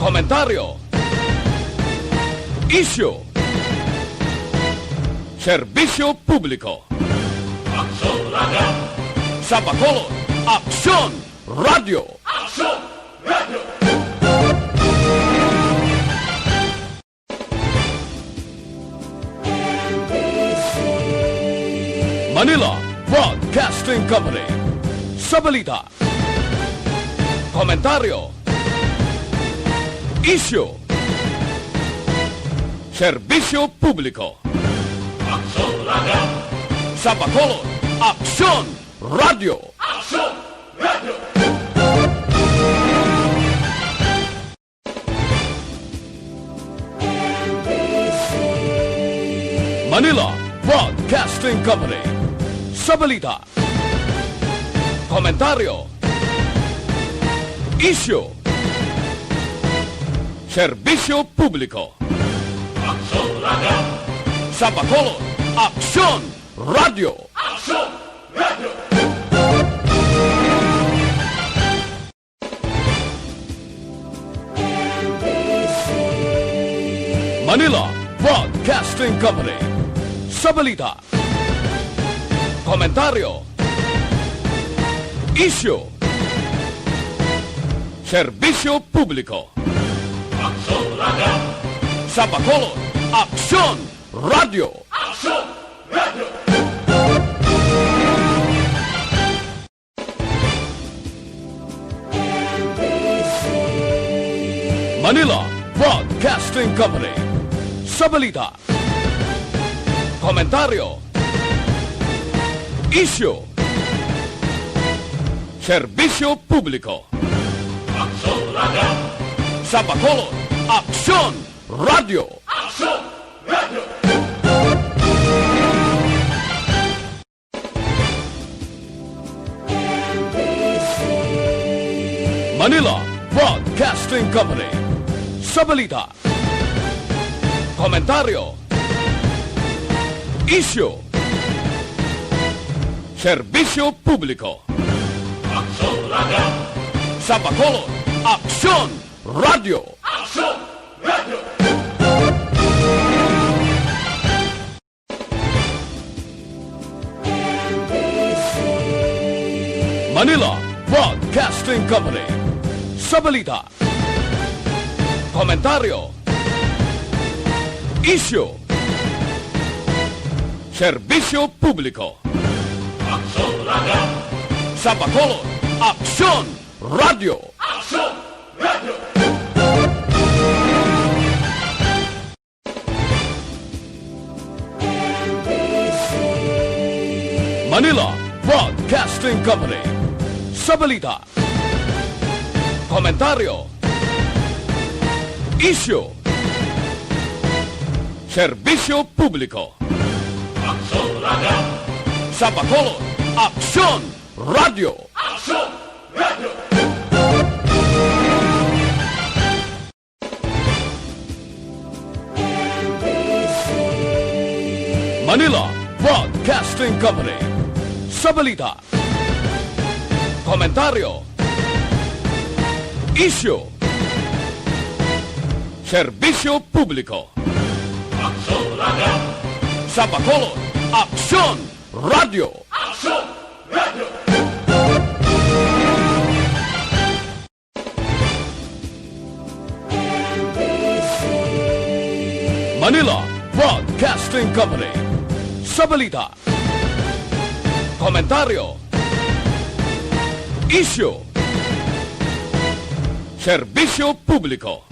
komentaryo, isyu, serbisyo publiko. Aksyon Radio! Sa Bacolod, Aksyon Radio! Aksyon Radio! Manila Broadcasting Company. Sa balita, komentaryo, isyu, serbisyo publiko. Aksyon Radio! Sa Bacolod, Aksyon Radio! Aksyon Radio! Manila Broadcasting Company. Sa balita, komentaryo, isyu, serbisyo publiko. Aksyon Radio! Sa Bacolod, Aksyon Radio! Aksyon Radio! Manila Broadcasting Company. Sa balita, komentaryo, isyu, serbisyo publiko. Aksyon Radio! Sa Bacolod, Aksyon Radio! Aksyon Radio! Manila Broadcasting Company. Sa balita, komentaryo, isyu, serbisyo publiko. Aksyon Radio! Sa Bacolod, Aksyon Radio! Aksyon Radio! Manila Broadcasting Company. Sa balita, komentaryo, isyu, serbisyo publiko. Aksyon Radio! Sa Bacolod, Aksyon Radio! Aksyon Radio! Manila Broadcasting Company. Sa balita, komentaryo, isyu, serbisyo publiko. Aksyon Radio! Sa Bacolod, Aksyon Radio! Aksyon Radio! Manila Broadcasting Company. Sa balita, komentaryo, isyu, serbisyo publiko. Aksyon Radio! Sa Bacolod, Aksyon Radio! Aksyon Radio! Manila Broadcasting Company. Sa balita, komentaryo, isyu, serbisyo publiko. Aksyon Radio! Sa Bacolod, Aksyon Radio! Aksyon Radio! Manila Broadcasting Company. Sa balita, komentaryo, isyu, serbisyo publiko.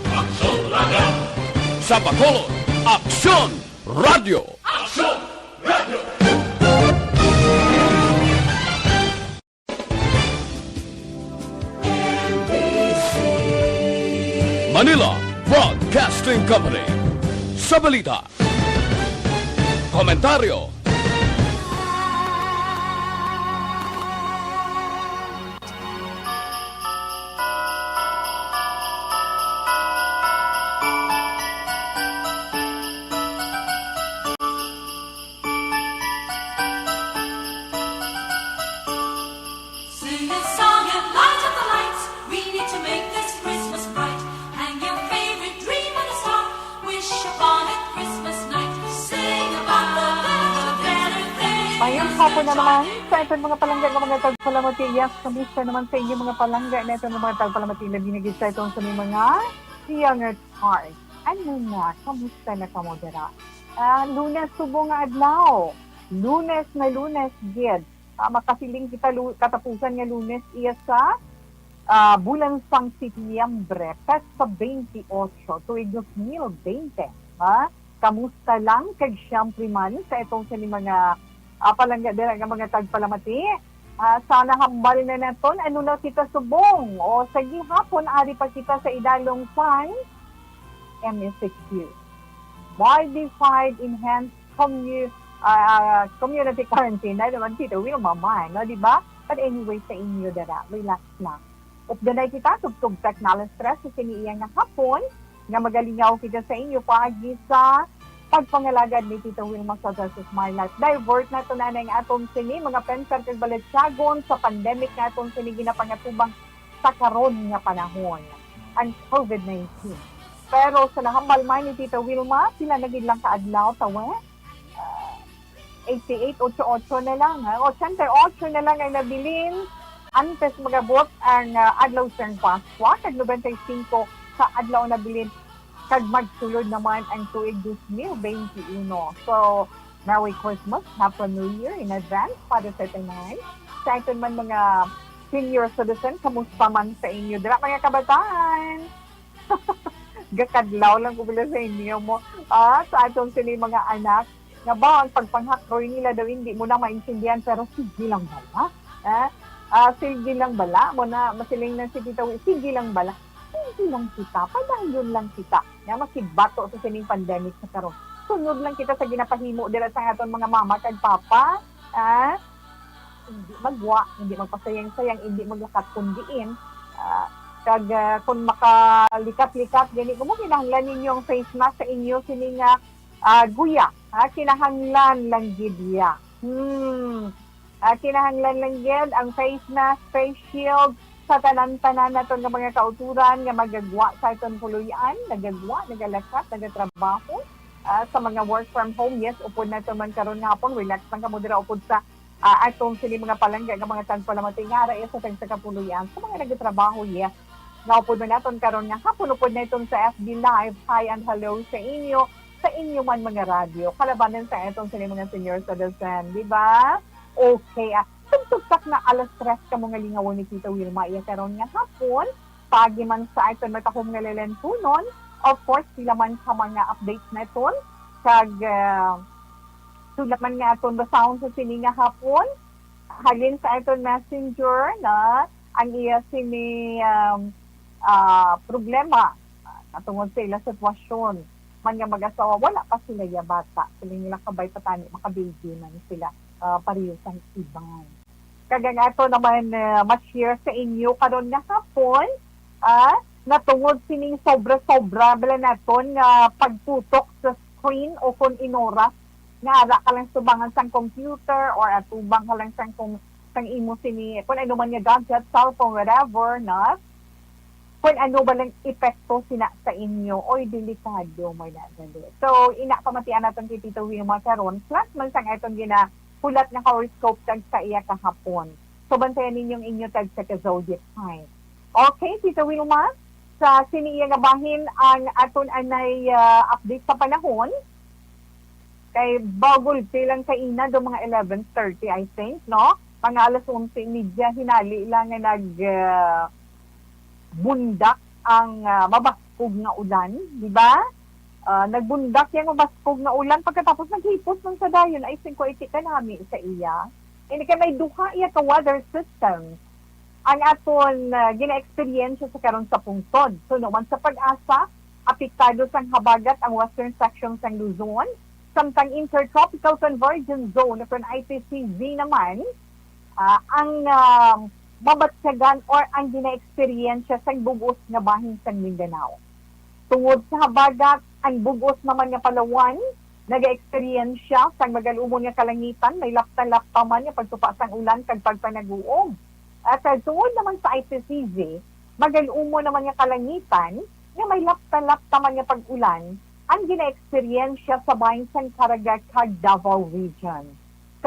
Aksyon Radio! Sa Bacolod, Aksyon Radio! Aksyon Radio! Manila Broadcasting Company. Sa balita, komentaryo, Sing this song and light up the lights. We need to make this Christmas bright. hapon na naman sa itong mga palangga ng mga tagpalamati. Yes, kamusta naman sa inyo mga palangga na itong mga tagpalamati na binigay sa itong sa mga younger heart. Ano na, kamusta na kamodera? Lunes, subong nga adlaw. Lunes na lunes, gid. Makasiling kita katapusan nga lunes iya sa bulan sang Setyembre, sa 28, tuig 2020. Ha? Kamusta lang kag siyempre man sa itong sa mga palangga dira nga mga tagpalamati. Sana hambal na naton ano na kita subong o sa gihapon ari pa kita sa idalong sang MSQ. Modified Enhanced Community Quarantine. Na naman kita, we mamay, no, di ba? But anyway, sa inyo dara, relax lang. Updanay kita, tugtog technology stress sa siniiyang nga hapon, nga magalingaw kita sa inyo paagi sa pagpangalagad ni Tito Wilma sa My Life. Divert na ito na ng atong sini, mga pensar kag balatsyagon sa pandemic na atong sini ginapangatubang sa karon nga panahon, ang COVID-19. Pero sa nahambal man ni Tito Wilma, sila naging lang kaadlaw tawa. 88-88 na lang. 88 na lang ay nabilin. Antes magabot ang adlaw sa Pascua, kag 95 sa adlaw na bilin kag magsulod naman ang tuig 2021. So, Merry Christmas, Happy New Year in advance para sa tanahan. Sa atin man mga senior citizen, kamusta man sa inyo? Dira mga kabataan! Gakadlaw lang ko bila sa inyo mo. Sa atong sila mga anak, nga ba ang pagpanghakroy nila daw hindi mo na maintindihan pero sige lang bala. Sige lang bala. Mo na masiling na si Tita, sige lang bala. Hindi lang kita, padayon lang kita. Nga makibato sa sining pandemic sa karon. Sunod lang kita sa ginapahimo dira sa aton mga mama kag papa. Hindi magwa, hindi magpasayang-sayang, hindi maglakat kundiin. Kag kung makalikat-likat gani ko mo kinahanglan ninyo ang face mask sa inyo sining guya. Kinahanglan lang gid ya. Kinahanglan lang gid ang face mask, face shield sa tanan-tanan naton nga mga kauturan nga magagwa sa iton puluyan, nagagwa, nagalakat, nagatrabaho sa mga work from home. Yes, upod na ito man karon nga hapon, relax lang ka mo dira upod sa atong sili mga palangga nga mga tagpalamati nga ra sa tagsa kapuluyan sa mga nagatrabaho. Yes, nga upod na naton karon nga hapon upod na itong sa FB Live. Hi and hello sa inyo man mga radyo. Kalabanan sa itong sili mga senior citizen, di ba? Okay, tugtugtak na alas 3 ka mga lingawon ni Tita Wilma iya karon nga hapon pagi man sa iton matahom nga lelentunon. Of course sila man sa mga updates na iton kag sulat man nga aton basahon sa sini nga hapon halin sa iton messenger na ang iya sini problema natungod sa ila sitwasyon man nga mag-asawa wala pa sila ya bata sila nila kabay patani makababy man sila pareho sa ibang. Kaya nga ito naman ma-share sa inyo karon nga hapon natungod sining sobra-sobra bala naton nga pagtutok sa screen o kung inoras nga ara ka lang subangan sang computer or atubang ka lang sang imo sini kung ano man nga gadget, cellphone, whatever na kung ano ba lang epekto sina sa inyo oy delikado may nadali. So ina pamatian naton kay Tito Wilma karon plus man sang itong hulat na horoscope tag sa iya kahapon. So, bantayan ninyong inyo tag sa zodiac sign. Okay, Tita Wilma, sa siniya nga bahin ang aton anay update sa panahon. Kay bagol silang kaina do mga 11:30, I think, no? Mga alas 11:30, hinali lang nga bundak ang mabaskog nga ulan, di ba? Nagbundak yan mabaskog nga ulan pagkatapos naghipos ng sa dayon ay 580 kanami sa iya. Hindi ka may duha iya ka weather system. Ang aton gina-experience sa karon sa pungtod. So naman sa pag-asa, apektado sang habagat ang western section sang Luzon, samtang intertropical convergence zone o ITCZ naman, ang mabatsagan or ang gina-experience sang bugos nga bahin sang Mindanao. Tungod sa habagat, ang bugos naman nga Palawan, naga-experience siya sa magalumon nga kalangitan, may lapta-lapta man nga pagtupa sang ulan kag pagpanaguom. At tungod naman sa ITCZ, magalumon naman nga kalangitan, nga may lapta-lapta man nga pag-ulan, ang gina-experience siya sa bahin sang Caraga kag Davao region.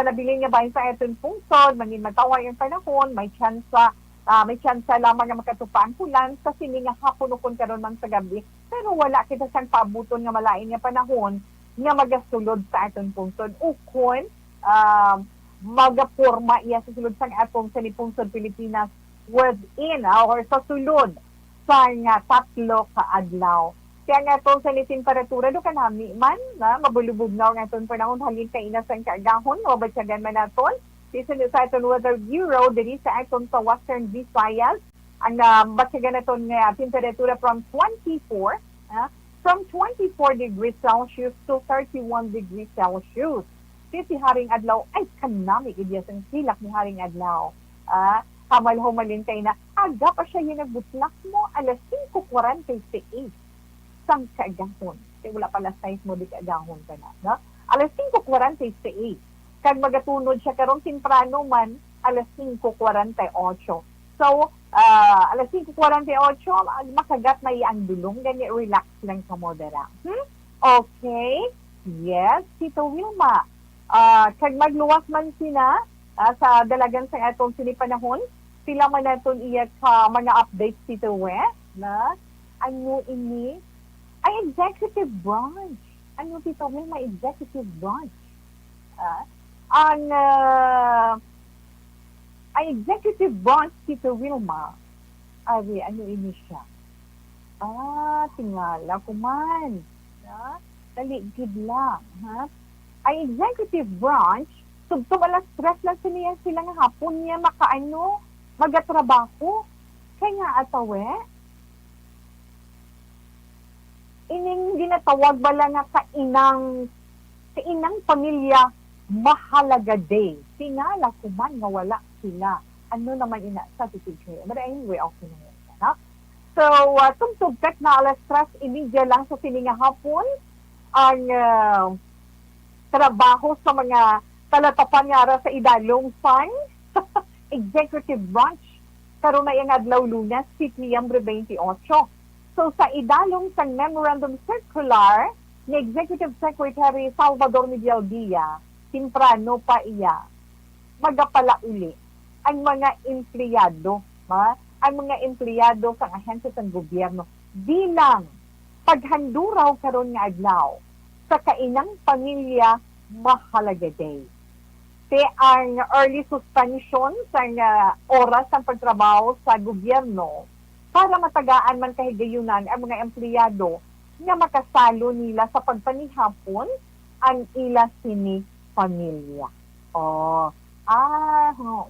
sa nabili niya bahin sa eton pungsod, mangin matawag ang panahon, may tsansa lamang nga makatupa ang kulan sa sini nga hapon ukon karon man sa gabi. Pero wala kita siyang paabuton nga malain nga panahon nga magasulod sa aton pungsod. Ukon, magaporma iya sa sulod sang atong sa pungsod Pilipinas within or sa sulod sa nga 3 ka adlaw. Kaya nga itong sa temperatura do kanami man na mabulubog na nga itong panahon halin kay ina sa kaagahon o batyagan man naton. Listen sa itong Weather Bureau diri sa itong sa Western Visayas ang batyagan naton nga temperatura from 24 degrees Celsius to 31 degrees Celsius. Si Haring Adlaw ay kanami idyas ang silak ni Haring Adlaw. Hamal-humalin kay na aga pa siya yung nagbutlak mo alas 5:48 sang kaagahon. Kaya wala pala size mo di kaagahon ka na. No? Alas 5:48. Kag magatunod siya karong temprano man alas 5:48. So, alas 5:48 makagat na ang dulong gani relax lang sa modera. Okay. Yes, Tito Wilma. Kag magluwas man sina sa dalagan sa atong sinipanahon, sila man naton iya ka mga updates Tito na ano ini ay executive branch. Ano Tito Wilma, executive branch? Ang executive branch Tito Wilma, ay ano ini siya? Tingala ko man. Taligid lang. Ay executive branch, tugtog alas 3 lang sila nga hapon niya magatrabaho. Kaya nga atawe, ining ginatawag bala nga sa inang pamilya mahalaga day. Tingala ko man nga wala sila. Ano naman ina sa teacher. But anyway, okay na yun. So, tugtog na alas 3 imidya lang sa sininga hapon ang trabaho sa mga talatapan nga sa idalong sang executive branch karon na yung adlaw Lunes, September 28. So sa idalong sang memorandum circular ni Executive Secretary Salvador Miguel Dia, temprano pa iya magapala uli ang mga empleyado, ang mga empleyado sa ahensya ng gobyerno bilang paghanduraw karon nga adlaw sa kainang pamilya mahalaga day. Ang early suspension sa oras ng pagtrabaho sa gobyerno para matagaan man kahigayunan ang mga empleyado nga makasalo nila sa pagpanihapon ang ila sini pamilya.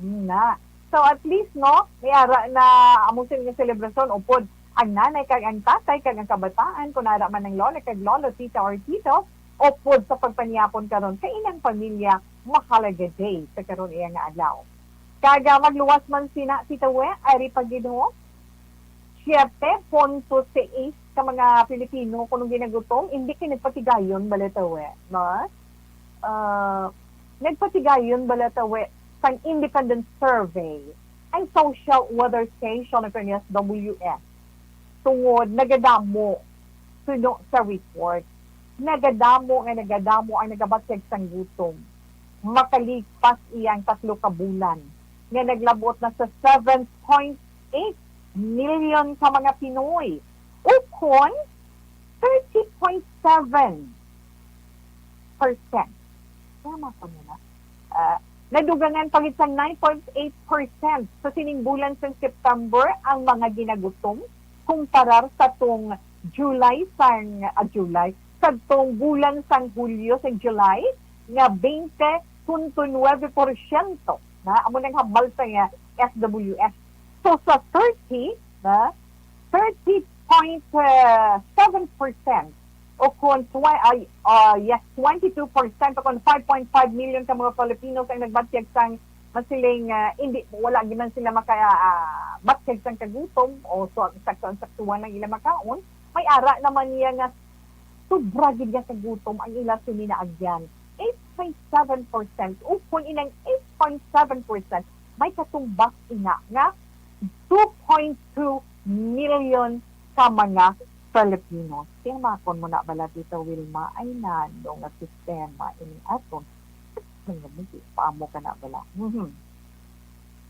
Na. So at least may ara na among nga selebrasyon upod ang nanay kag ang tatay kag ang kabataan kun ara man ng lola kag lolo, tita or tito upod sa pagpanihapon karon kay inang pamilya mahalaga day sa karon iya nga adlaw. Kaga magluwas man sina Tita ari pagidho 7.6 ka mga Pilipino kung ginagutom, hindi kinagpatigayon balatawe, no? Nagpatigayon balatawe sa independent survey ang social weather station ng WS. Tungod nagadamo suno sa report. Nagadamo ang nagabatyag sang gutom. Makalipas iyang 3 ka bulan nga naglabot na sa 7.8 million ka mga Pinoy. Ukon 30.7%. Tama pa na. Nadugangan pagit sa 9.8% sa sining bulan sa September ang mga ginagutom kumparar sa tong sa tong bulan sang Hulyo sa July nga 20.9% na amo nang habal sa SWS. So sa 30.7% o kung 22% o kung 5.5 million ka mga Filipinos ang nagbatyag sang masiling hindi wala giman sila batyag sang kagutom o saktuan ng ilang makaon, may ara naman niya nga sobra gid nga kagutom ang ila sinaagyan. 8.7% o kung inang 8.7% may katumbas ina nga 2.2 million ka mga Filipino. Tingmakon mo na bala dito Wilma ay nandong nga sistema ini aton paamo ka na wala.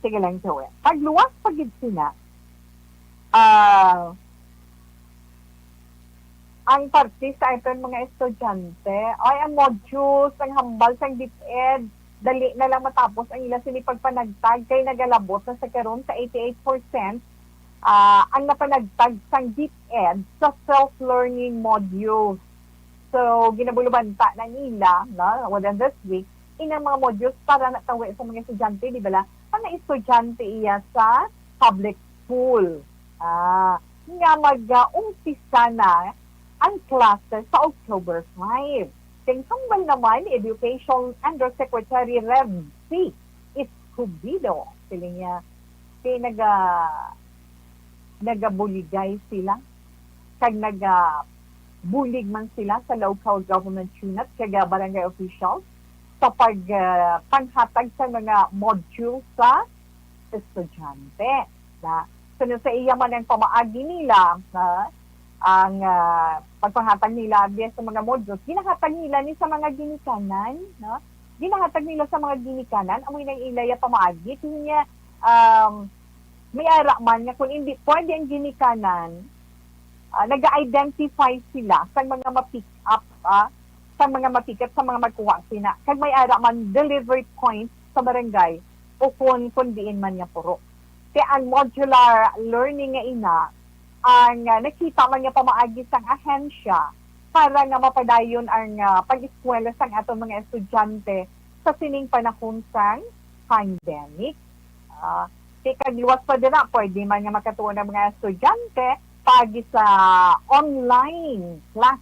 Sige lang, Joey. Pagluwas pagid sila, ang parte sa iton mga estudyante ay ang modules, ang hambal sang DepEd, dali na lang matapos ang ila sinipagpanagtag kay nagalabot na sa karon sa 88% ang napanagtag sang DepEd sa self-learning modules. So, ginabulubanta na nila, no, within this week, inang mga modules para natawi sa mga estudyante, di ba la? Ang estudyante iya sa public school. Nga mag-umpisa na ang classes sa October 5. Tingkambal naman, Education Undersecretary Rev C. Escobedo. Sila niya, kaya nagabuligay sila. Kag bulig man sila sa local government unit, kaya barangay officials, sa panghatag sa mga module sa estudyante. So, sa iya man ang pamaagi nila, ang pagpanghatag nila sa mga modules, ginahatag nila ni sa mga ginikanan, no? Ginahatag nila sa mga ginikanan, amoy nang ilaya pamaagi, niya, may ara man nga kung hindi pwede ang ginikanan, nag-identify sila sa mga ma-pick up, sa mga ma-pick up, sa mga magkuha sila. Kag may ara man delivery points sa barangay o kung diin man nga puro. Kaya ang modular learning nga ina, ang nakita man nga pamaagi sang ahensya para nga mapadayon ang pag-eskwela sang atong mga estudyante sa sining panahon sang pandemic. Kaya kagluwas pa din na, pwede man nga makatuon ng mga estudyante pagi sa online class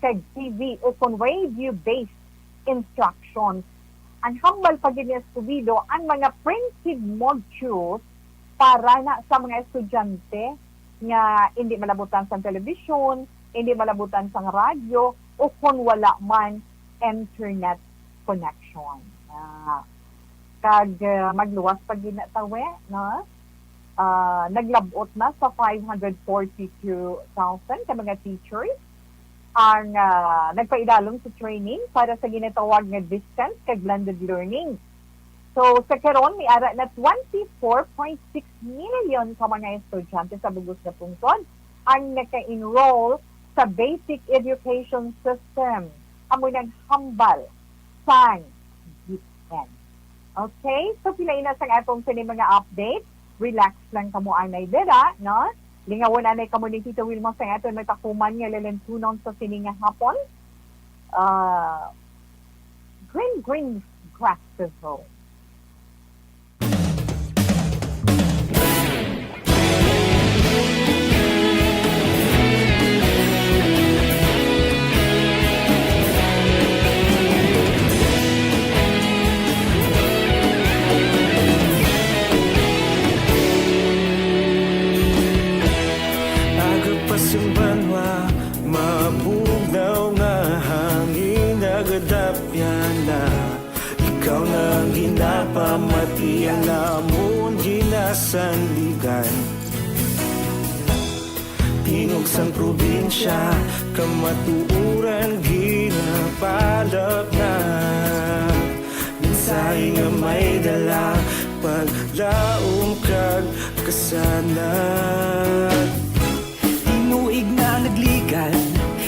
kag TV o kung radio-based instructions. Ang hambal pag Escobedo ang mga printed modules para na sa mga estudyante nga hindi malabutan sa television, hindi malabutan sa radyo, o kung wala man internet connection. Kag magluwas pag ginatawi, no? Naglabot na sa 542,000 ka mga teachers ang nagpaidalong sa training para sa ginatawag nga distance kag blended learning. So, sa karon may ara na 24.6 million ka mga estudyante sa bugos na pungsod ang naka-enroll sa basic education system. Amoy naghambal sang DepEd. Okay? So, pila ina sang atong sini mga update. Relax lang kamo anay dira, no? Lingawon anay kamo ni Tito Wilma sang aton may takuman nga lalentunon sa sini nga hapon. Green grass festival. Yung banwa, mabugnaw nga hangin nagadapyan na ikaw nang ginapamatian namon ginasanligan. Tingog sang probinsya, kamatuuran ginapalap na minsay nga may dala paglaom kag kasanat. Tinuig na nagligan,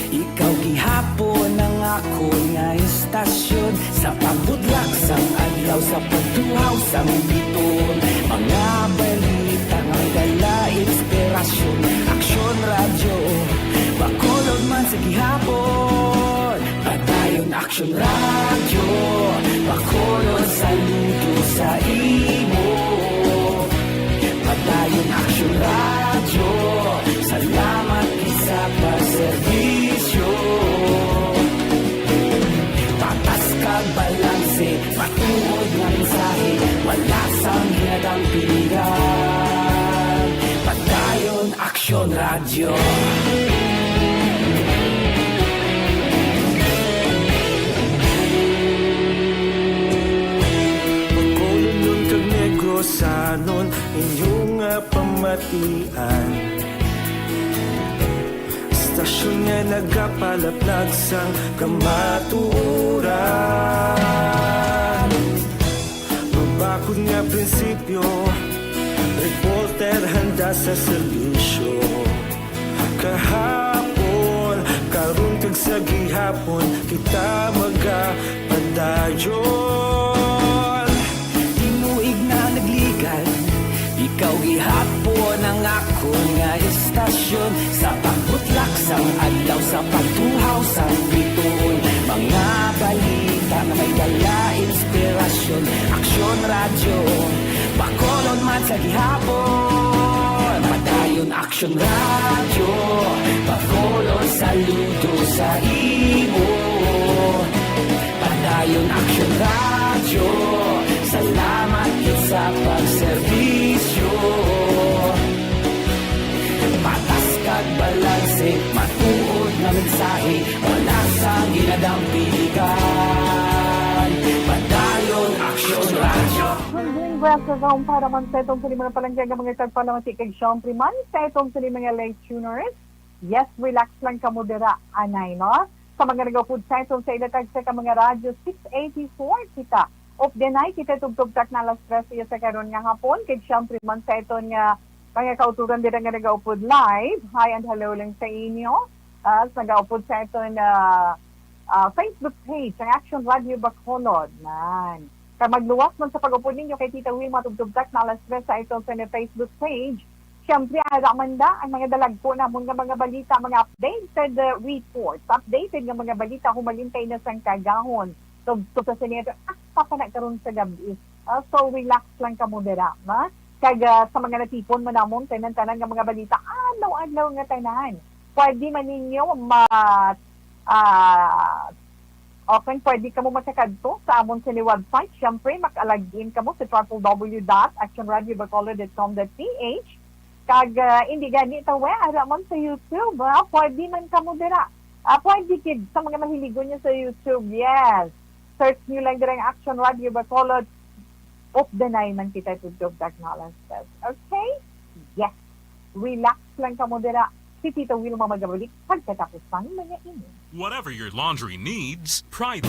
ikaw gihapon ang ako nga istasyon. Sa pagbudlak sang adlaw, sa pagtuhaw sang biton, mga balita nga dala inspirasyon. Aksyon radyo, bakulog man sa gihapon. Padayon aksyon radyo, bakulog saludo sa imo. Padayon aksyon radyo, salamat isa pa servisyo. Patas kag balanse, patuod ng mensahe, wala sang hinadang pilihan. Padayon aksyon radyo. Pagkulong kag negosanon, inyong pamatian. Stasyon nga nagapalaplag sang kamaturan. Bukod nga prinsipyo, reporter handa sa serbisyo. Kahapon, karon kag sa gihapon, kita magapadayon. Tinuig na nagligan, ikaw gihapon ang ako nga istasyon. Sa pagbutlak sang adlaw, sa pagtuhaw sang bituon, mga balita na may dala inspirasyon. Aksyon radyo, Bacolod man sa gihapon. Padayon Aksyon radyo, Bacolod saludo sa imo. Padayon Aksyon radyo, salamat sa pagserbisyo. Patas kag balanse, matuod na mensahe, wala sa ginadampiligan. Padayon Aksyon radyo. Hanggang grasa raong para man sa itong sili mga palanggang mga tagpalamati kag syempre man sa itong sili mga late tuners. Yes, relax lang ka mo dira, anay, no? Sa mga nagapod sa itong sa ilatag sa mga radyo 684 kita. Of the night, kita tugtugtak na alas 3 sa karon nga hapon. Kag syempre man sa itong mga kauturan dira nga nagaupod live. Hi and hello lang sa inyo. Nagaupod sa itong Facebook page, ang Action Radio Bacolod. Man. Kaya magluwas man sa pag-upod ninyo kay Tita Wilma tugtugtak na alas 3 sa itong sa Facebook page. Siyempre, Amanda, ang mga dalagpo na mga balita, mga updated reports, updated ng mga balita, humalintay na sang kagahon. So sa sinito, papanak karon sa gabi. So, relax lang ka mo dira, ma? Kag sa mga natipon mo namon, tanan-tanan ng mga balita, adlaw-adlaw nga tanan. Pwede man ninyo often pwede ka mo matakadto sa amon sa website. Siyempre, makalagin ka mo sa www.actionradiobacolod.com.ph. Kag hindi gani tawe ara man sa YouTube, pwede man ka mo dira. Pwede kid sa mga mahiligon niyo sa YouTube. Yes. Search niyo lang dirang Action Radio Bacolod. Of the night man kita tutog technologies. Okay? Yes. Relax lang ka mo dira. Si Tito Wilma magabalik pagkatapos pang mga ini. Whatever your laundry needs, Pride.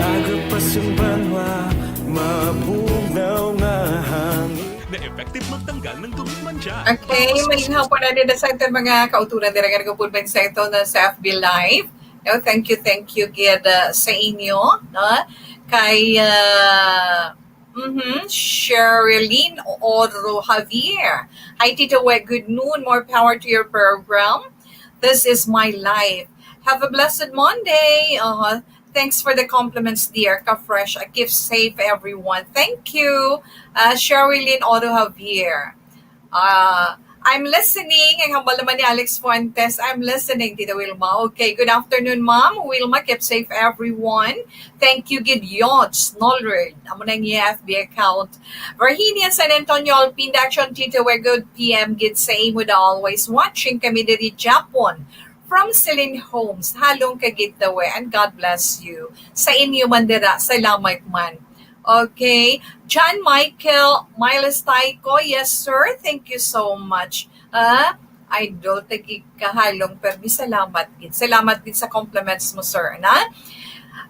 Aga pa siyang banwa, mabugnaw nga hangin. Na effective magtanggal ng duming mancha. Okay, malinhaw po na din sa ito mga kauturan din ang nagpulban sa ito na sa FB Live. No, thank you, Gid, sa inyo. No? Kay Sherilyn Oro Javier. Hi, Tito We, good noon. More power to your program. This is my life. Have a blessed Monday. Thanks for the compliments, dear. Ka-fresh. Keep safe, everyone. Thank you, Sherilyn Oro Javier. I'm listening. Ang hambal naman ni Alex Fuentes. I'm listening, Tita Wilma. Okay, good afternoon, Ma'am. Wilma, keep safe, everyone. Thank you, Gideon Snollard. Amo na yung FB account. Virginia San Antonio, Alpine Action, Tita, we're good PM. Gid sa imo da always watching kami diri Japon. From Celine Holmes, halong kagitawe, and God bless you. Sa inyo mandira, salamat man. Okay. John Michael Miles Taiko, yes sir, thank you so much. Idol, tagi kahalong permi, salamat din. Salamat din sa compliments mo, sir. Na?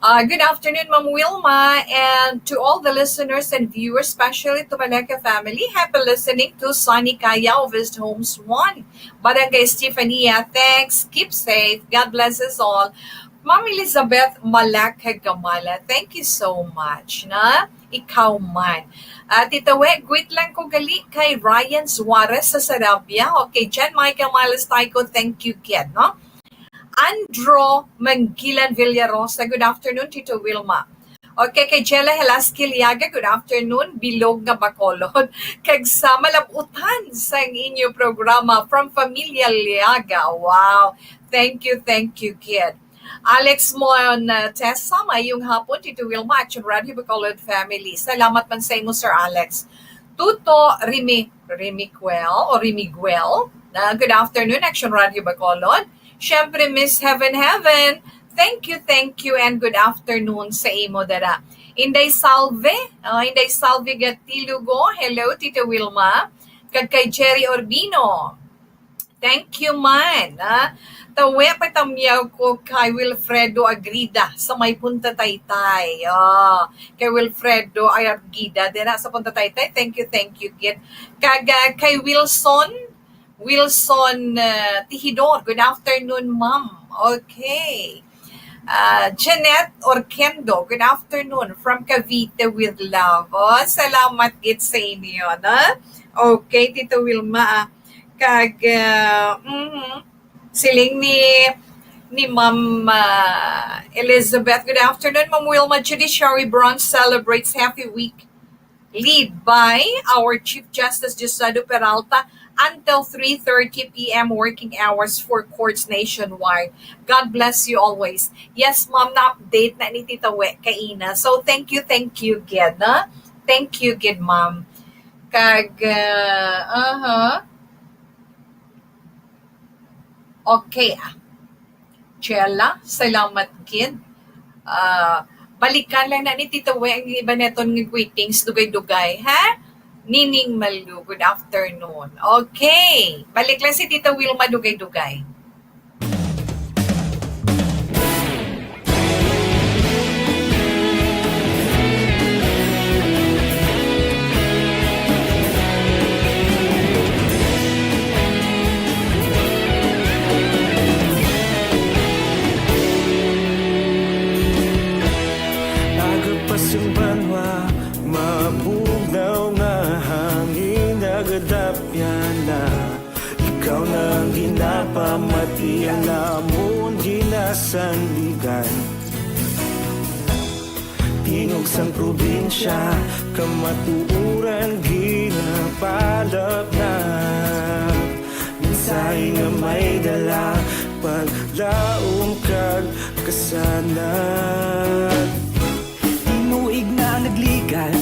Good afternoon, Ma'am Wilma, and to all the listeners and viewers, especially to Maleka family. Happy listening to Sonny Kaya of His Homes 1. Barangay Stefania, thanks. Keep safe. God bless us all. Ma'am Elizabeth Malaka Gamala, thank you so much. Na? Ikaw man. Tita We, greet lang ko gali kay Ryan Suarez sa Sarabia. Okay, Jan Michael Miles Taiko, thank you, kid. No? Andro Mangilan Villarosa, good afternoon, Tito Wilma. Okay, kay Jella Helaski Liaga, good afternoon, Bilog nga Bacolod. Kag sa malabutan sa inyo programa from Familia Liaga. Wow, thank you, kid. Alex Montesa, mayong hapon, Tito Wilma, Action Radio Bacolod family. Salamat man sa imo, Sir Alex. Tuto Remiguel, good afternoon, Action Radio Bacolod. Siyempre, Miss Heaven, Thank you, and good afternoon sa imo dara. Inday Salve Gatilugo. Hello, Tita Wilma. Kag kay Jerry Orbino. Thank you, man. Tawe patamyaw ko kay Wilfredo Agrida sa may Punta Taytay. Kay Wilfredo Agrida dira sa Punta Taytay. Thank you, Gid. Kag kay Wilson Tihidor. Good afternoon, ma'am. Okay. Jeanette Orkendo, good afternoon from Cavite with love. Salamat gid sa inyo, na? Okay, Tito Wilma. Kag siling ni Ma'am Elizabeth. Good afternoon, Ma'am Wilma. Judiciary Branch celebrates Happy Week, lead by our Chief Justice Josado Peralta until 3:30 p.m. working hours for courts nationwide. God bless you always. Yes, Ma'am, na-update na ni Tita We kaina. So, thank you, Gid, na? Thank you, Gid, Ma'am. Kag, Okay, Chela, salamat, Gid. Balikan lang na ni Tita We ang iba neton ng greetings, dugay-dugay, ha? Nining Malu, good afternoon. Okay, balik lang si Tita Wilma, dugay-dugay. Agapasumbanwa, mabugaw nga hangin nagadapyan na. Ikaw nang ginapamatian namon ginasandigan. Tingog sang probinsya, kamatuuran ginapalap na. Minsay nga may dala, paglaom kag kasanan. Tinuig na nagligan,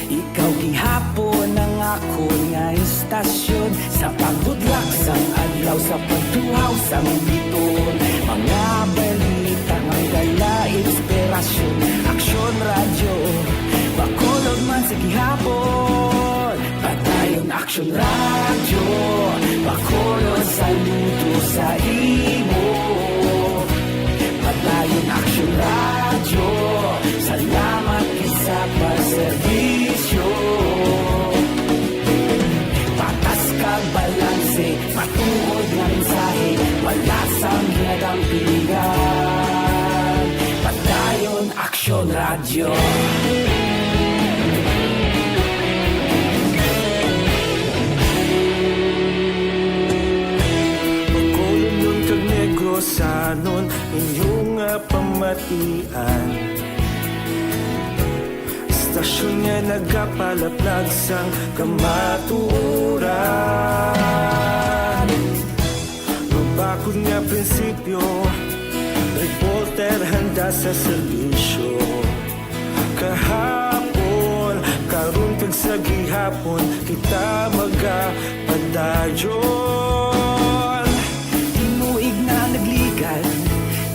ikaw gihapon ang ako nga istasyon. Sa pagbudlak sang adlaw, sa pagtuhaw sang biton. Mga balita ng dala, inspirasyon. Aksyon radyo, bakulog man sa gihapon. Patayon aksyon radyo, bakulog saludo sa imo. Patayon aksyon radyo, salamat isa pa serbisyo. Patas kag balanse, matuod nga mensahe, wala sang ginadang pilihan. Patayon aksyon radyo. Pagkulong nun kag negrosanon, inyong nga pamatian. Istasyon nga nagapalaplag sang kamatuuran. Mabakod nga prinsipyo, reporter handa sa serbisyo. Kahapon, karon kag sa gihapon, kita magapadayon. Tinuig na nagligan,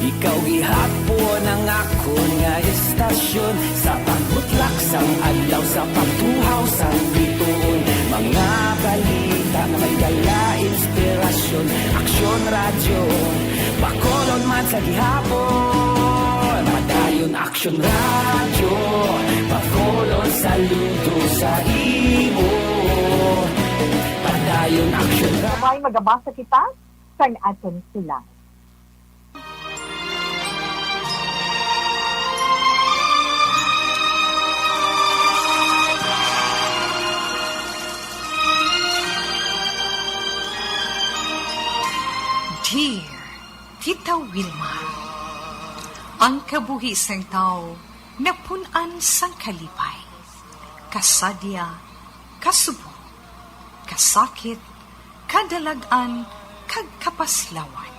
ikaw gihapon ang ako nga istasyon. Sa pagbutlak sang adlaw, sa pagtuhaw sang biton. Mga balita na may dala, inspirasyon. Aksyon radyo, bakolon man sa gihapon. Padayon aksyon radyo, bakolon saludo sa imo. Padayon aksyon radyo. May magabasa kita sa aton sila. Dear Tita Wilma, ang kabuhi sang tao napunan sang kalipay, kasadya, kasubo, kasakit, kadalagan, kag kapaslawan.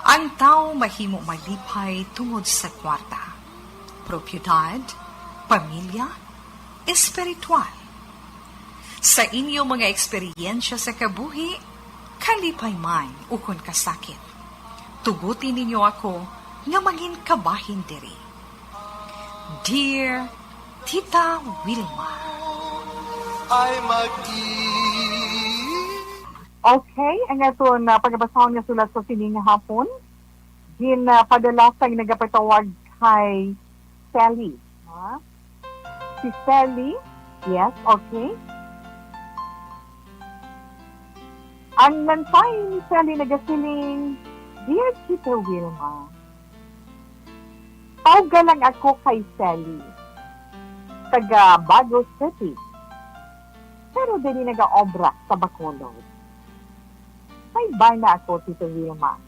Ang tao mahimo malipay tungod sa kwarta, propiedad, pamilya, espiritual. Sa inyo mga eksperyensya sa kabuhi, kalipay man ukon kasakit. Tugutin ninyo ako nga mangin kabahin diri. Dear Tita Wilma. Okay, ang ito na pagbasahon nga sulat sa sining hapon. Padala sa nagapatawag kay Sally. Ha? Si Sally, yes, okay. Ang nansay ni Sally nagasiling, Dear Tita Wilma, tawag lang ako kay Sally, taga Baguio City, pero dili nag-obra sa Bacolod. May bana ako, Tita Wilma,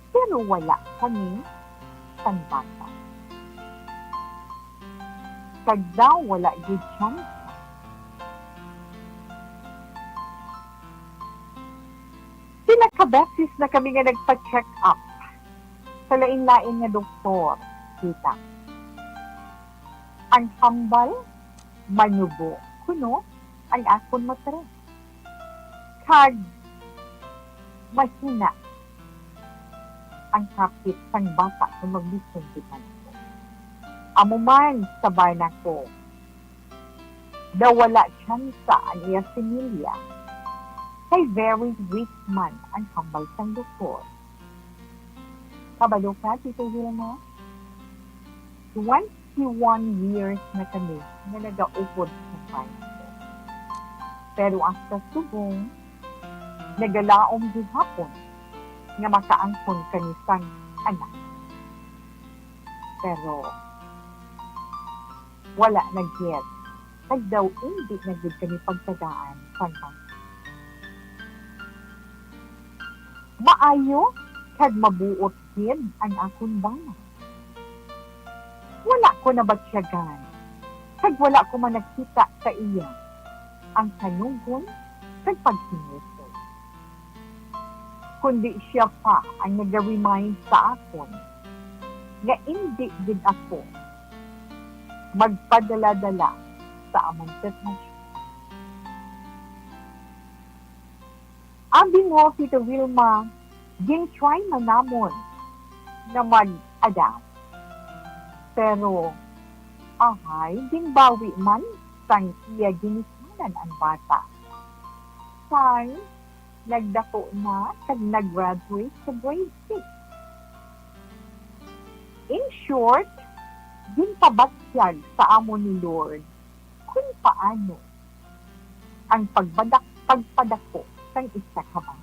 pero wala kami sanbata. Kag daw wala good chance. Pinakabesis na kami nga nagpa-check up sa lain-lain nga doktor, kita. Ang hambal, manyubo, kuno, ang akon matre. Kag, mahina ang kapit sang bata kung magbisong kita nako. Amo man sa barna ko, daw wala tsansa ang iya similya, kay very weak man ang hambal sang doktor. Kabalo ka, Tito Wilma? 21 years na kami na nag-aupod sa barna ko. Pero hasta subong, nagalaom din hapon nga makaangkon kanisang anak. Pero, wala nag-get. Kag daw hindi nag-get kami pagtagaan sa bangka. Maayo, kag mabuot din ang akong bana. Wala ko na batsyagan. Kag wala ko man nakita sa iya ang kanungon kag pagsinuso. Kundi siya pa ang nag-remind sa akon nga hindi din ako magpadala-dala sa among sitwasyon. Abi mo, Tita Wilma, gin-try man namon na mag-adapt. Pero, ahay, bawi man sang iya ginisanan ang bata. Sang nagdako na kag nag-graduate sa grade 6. In short, ginpabatyag sa amo ni Lord kung paano ang pagpadako sang isa ka ba.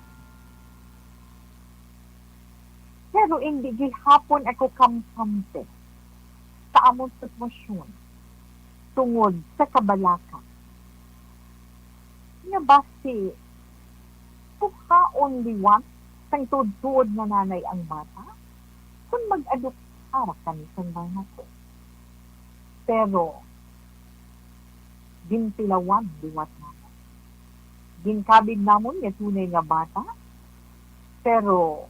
Pero hindi gihapon ako kampante sa among sitwasyon tungod sa kabalaka. Nga basi, only one sang tuod-tuod na nanay ang bata kung mag-adopt para kami sa mga ko. Pero, gintilawan diwat naman. Ginkabig namon nga tunay nga bata, pero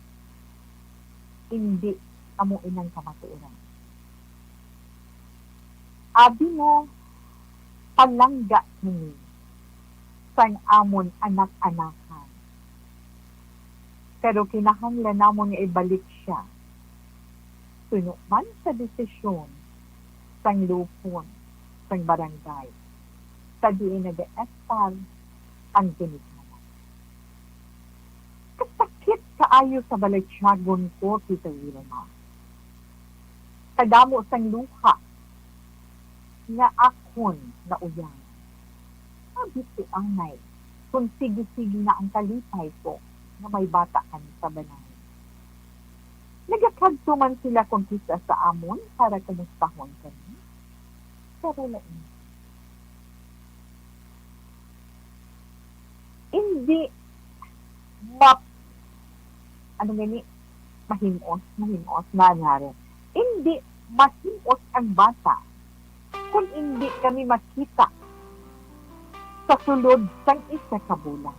hindi amo inang kamatuuran. Abi mo, palangga nini sang amon anak-anakan. Pero kinahanglan namon nga ibalik siya. Suno man sa desisyon sang lupon, sang barangay, sa diin nag-estar ang ginikanan. Kasakit kaayo sa balatsyagon ko, Tita Wilma. Kadamo sang luha nga akon na uyang. Sabi si Angay, kung sige-sige na ang kalipay ko, na may bata kami sa banay. Nagakadto man sila kung kisa sa amon para kamustahon kami. Pero lain. Hindi mahinos na nangyari. Hindi mahinos ang bata kung hindi kami makita sa sulod sang isa ka bulan.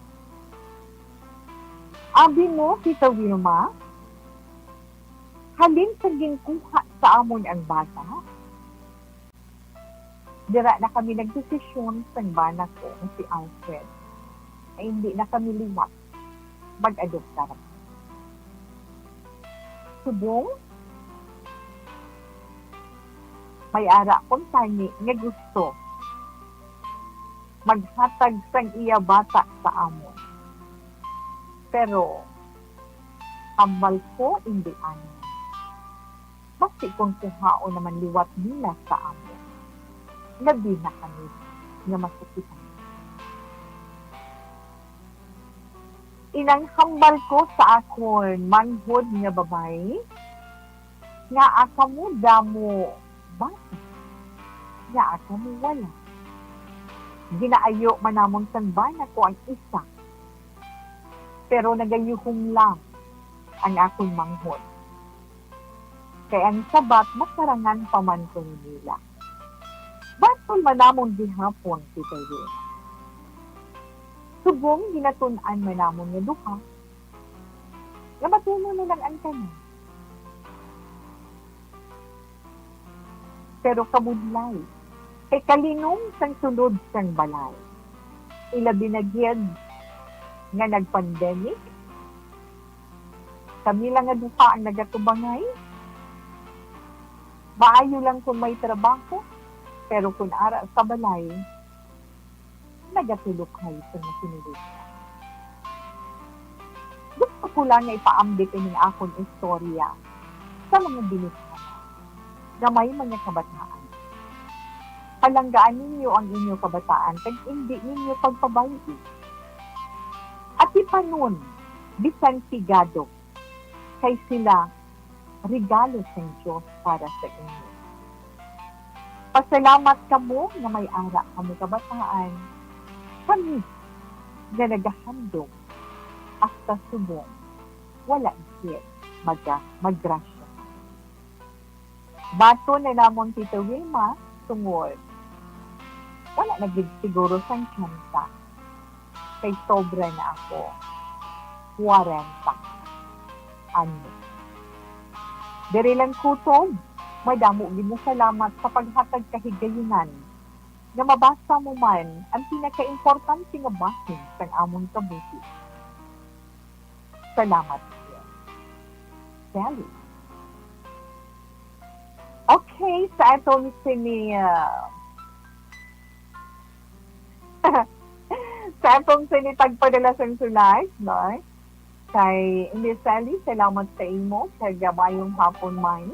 Abi mo, Tita Wilma, halin sa gingkuha sa amon ang bata. Dira na kami nagdesisyon sa bana ko si Alfred ay hindi na kami liwat mag-adopta. subong, may ara kong tani nga gusto maghatag sang iya bata sa amon. Pero, hambal ko hindi ano. Basi kung kuhao naman liwat nila sa amon. Labi na kami nga masukitan. Inang hambal ko sa akon manhod nga babae nga aka mo damo bata nga aka mo wala. Ginaayo manamon sanbana ko ang isa. Pero nagayuhong lang ang akong manghod. Kaya ang sabat masarangan pa man ko nila. Batol manamon gihapon kita yun. Subong ginatunan manamon nga duha. Nga matuno nilang ang kanya. Pero kabudlay, kay kalinong sang sunod sang balay. Ilabi na gyud nga nagpandemic. Kami lang nga duha ang nagatubangay. Maayo lang kung may trabaho, pero kung ara sa balay, nagatulukhay sa nasinulog. Gusto ko lang nga ipaambit ining akong istorya sa mga binutan na may mga kabataan. Palanggaan ninyo ang inyong kabataan kag hindi ninyo pagpabayi. At ipanon, bisan sigado, kay sila regalo sa Diyos para sa inyo. Pasalamat kamo na may ara kami kabataan. Kami na naghahandog hasta subong, wala isip maggrasya. Bato na namon Tita Wilma, tungod, wala nagsiguro sang tiyanta. Kay sobra na ako, 40 ano. Diri lang kutob, may damo gid na salamat sa paghatag kahigayunan. Nga mabasa mo man ang pinaka-importante nga bahin sa amon kabuhi. Salamat siya. Sally. Okay, sa atong sini sa atong sinitagpadala sa sulay, no? Kay Miss Sally, salamat sa imo sa gabayong hapon man.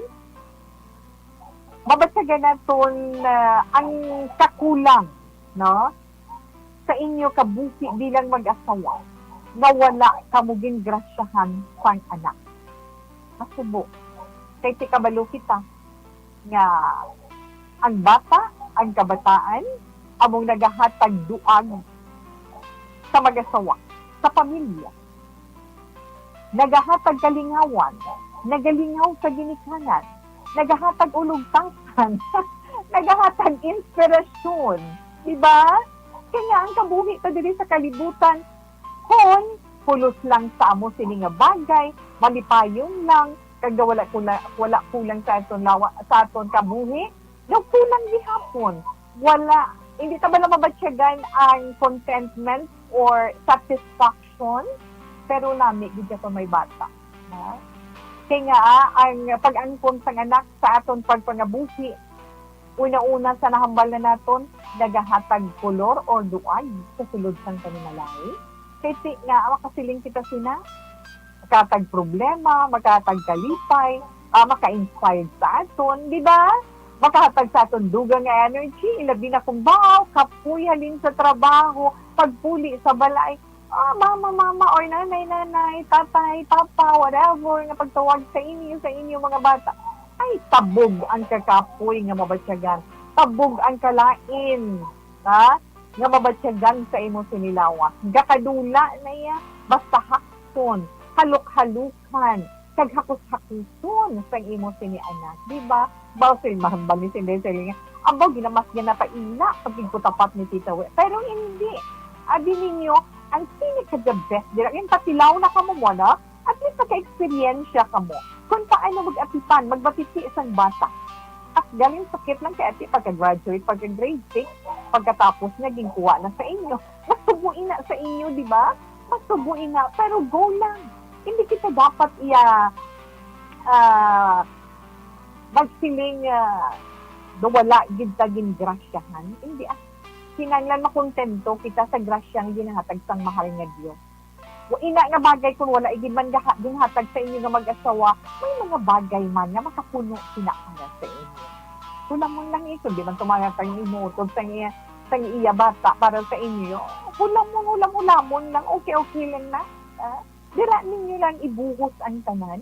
Mabatsagan naton ang kakulang, no? Sa inyo kabuhi bilang mag-asawa na wala kamuging grasyahan sang anak. Masubo. Kay ti kabalo kita nga ang bata, ang kabataan, among nagahatag duag sa mag-asawa, sa pamilya. Nagahatag kalingawan, nagalingaw sa ginikanan, nagahatag ulugtasan, nagahatag inspirasyon. Diba? Kaya ang kabuhi ta diri sa kalibutan, kung pulos lang sa amo sini nga bagay, malipayong lang, kagda wala kulang sa aton kabuhi, no kulang gihapon. Wala, hindi ta ba na mabatsyagan ang contentment or satisfaction, pero nami gid ka may bata. No? Kaya nga, ang pag-angkon sa anak sa aton pagpangabuhi, una-una sa nahambal na naton, nagahatag kolor or duay sa sulod sang kanimalay. Kasi nga, makasiling kita sina, makatag problema, makatag kalipay, maka-inspired sa aton, di ba? Makahatag sa aton dugang nga energy, ilabi na kung baw, kapuy halin sa trabaho, pagpuli sa balay, mama, or nanay, tatay, papa, whatever, nga pagtawag sa inyo mga bata, ay tabog ang kakapoy nga mabatsyagan. Tabog ang kalain, ha? Nga mabatsyagan sa imo sinilawa. Gakadula na iya, basta hakson, haluk-halukan, kaghakos-hakuson sa imo sinianak. Diba? Bawsil, mahambal ni Cindy, ang baw, ginamas na paila, pagkikutapat ni Tita We. Pero hindi. Abi ninyo, ang pinaka-the best, yung patilaw na ka mo na, at least naka-experiensya ka mo. Kung paano mag-atipan, magbatiti isang bata. At galing sakit lang kay ati pagka-graduate, pagka-grade 6, pagkatapos naging kuha na sa inyo. Masubuin na sa inyo, di ba? Masubuin na, pero go lang. Hindi kita dapat magsiling wala gid ta gingrasyahan, hindi kinanglan makontento kita sa grasyang ginahatag sang mahal nga Dios. Ina nga bagay kung wala igid man ginhatag sa inyo nga mag-asawa, may mga bagay man nga makapuno sina para sa inyo. Hulamon lang ito, di man tumaya tayong imutod sa iya bata para sa inyo. Hulamon lang, okay lang na. Dira ninyo lang ibuhos ang tanan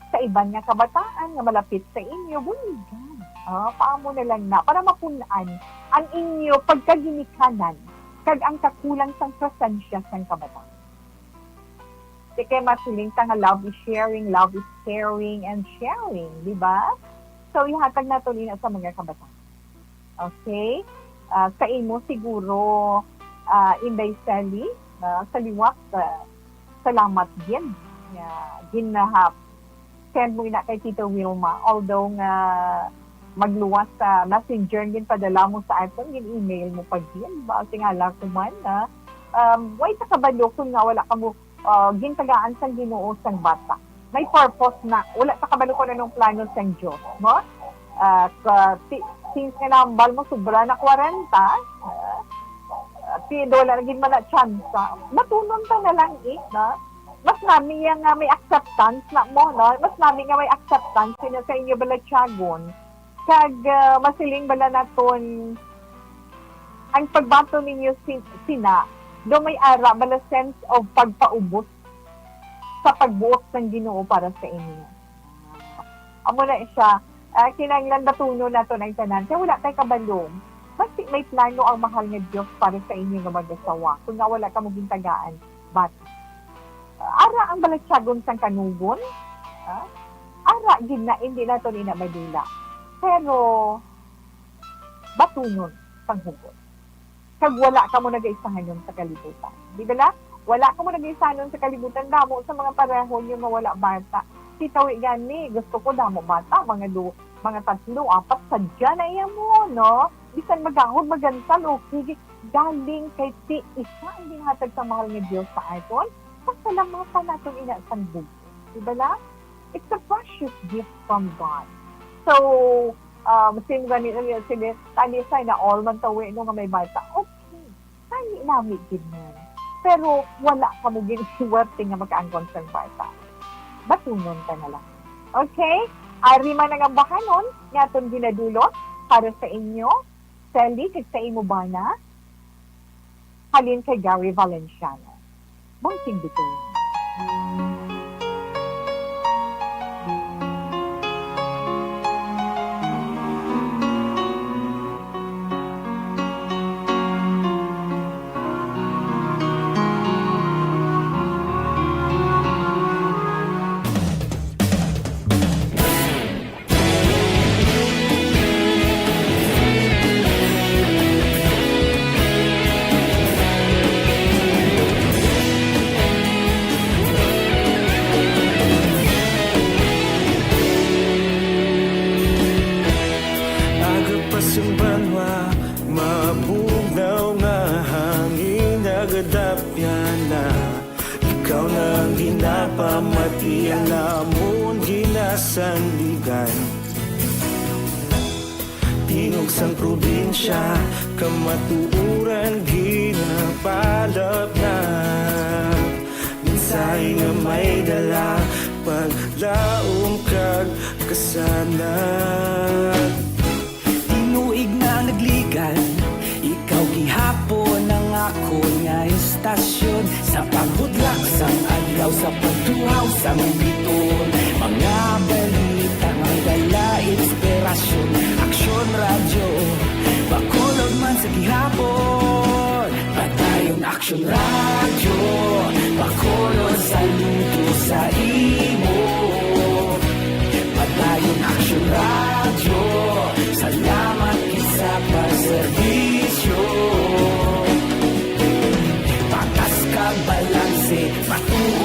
sa iban nga kabataan nga malapit sa inyo, buligan. Paamo na lang na para mapunaan ang inyo pagkaginikanan kag ang kakulang sang presensya sang kabataan. Kaya masiling ka nga love is sharing, love is caring and sharing, di ba? So, ihatag na ito nila sa mga kabataan. Okay? Sa imo siguro, Inday Sally, sa liwak, salamat din. Ginahap. Send mo na kay Tita Wilma. Although nga magluwas sa messenger, padala mo sa iPhone, email mo pa din. Ba, tingala ko man na. Way sa kabalo kung nga wala ka mo gintagaan sang Ginoo sang bata. May purpose na wala sa kabalo ko na nung plano sang Diyos, no? Since nga nambal mo sobra na 40, wala na gid man na chance, matunon ta na lang na mas nami nga may acceptance na mo, no? Mas nami nga may acceptance sa inyo bala tiyagon. Kag masiling bala naton ang pagbato ninyo sina do may ara bala sense of pagpaubos sa pagbuot ng Ginoo para sa inyo. Amo na siya, kinanglan batuno na to ng tanan. Kaya wala tayo kabalong. Basta may plano ang mahal nga Diyos para sa inyo nga mag-asawa. Kung nga wala ka mo gintagaan, but ara ang balatsyagon sang kanugon, ara gid na hindi na to nina madula. Pero batunon panghugot. Kag wala ka mo nag-aisahanon sa kalibutan. Di ba? Wala ka mo nag-aisahanon sa kalibutan. Damo sa mga pareho nyo nga wala bata. Sitawi gani, gusto ko damo bata, mga 3, 4, sadya na iya mo, no? Bisan magahod, magantal, okay. Galing kay ti isa ang ginhatag sa mahal nga Diyos sa aton. Pasalamatan natin inasang bugo. Di ba? It's a precious gift from God. So, same ganit sila, tani say na all man tawi no nga may bata. Okay, tani namin din man. Pero wala ka mo ginsuwerte nga makaangkon sa bata. Batunon ka na lang. Okay? Ari man ang bahanon nga itong ginadulot para sa inyo. Sally, kag sa imo ba na? Halin kay Gary Valenciano. Bonsing bituin. Banwa, mabugnaw nga hangin nagadapyan na ikaw nang ginapamatian namon ginasandigan. Tingog sang probinsya, kamatuuran ginapalap na minsay nga may dala paglaom kag kasanag. Nagligan, ikaw gihapon ang ako nga istasyon sa paghudlak sang adlaw sa pagtuhaw sa biton. Mga balita nga dala inspirasyon, aksyon radyo bakulog man sa gihapon. Patayon aksyon radyo bakulog sa luto sa imo. Patayon aksyon radyo, salamat sa pagserbisyo. Patas ka balanse, matuwa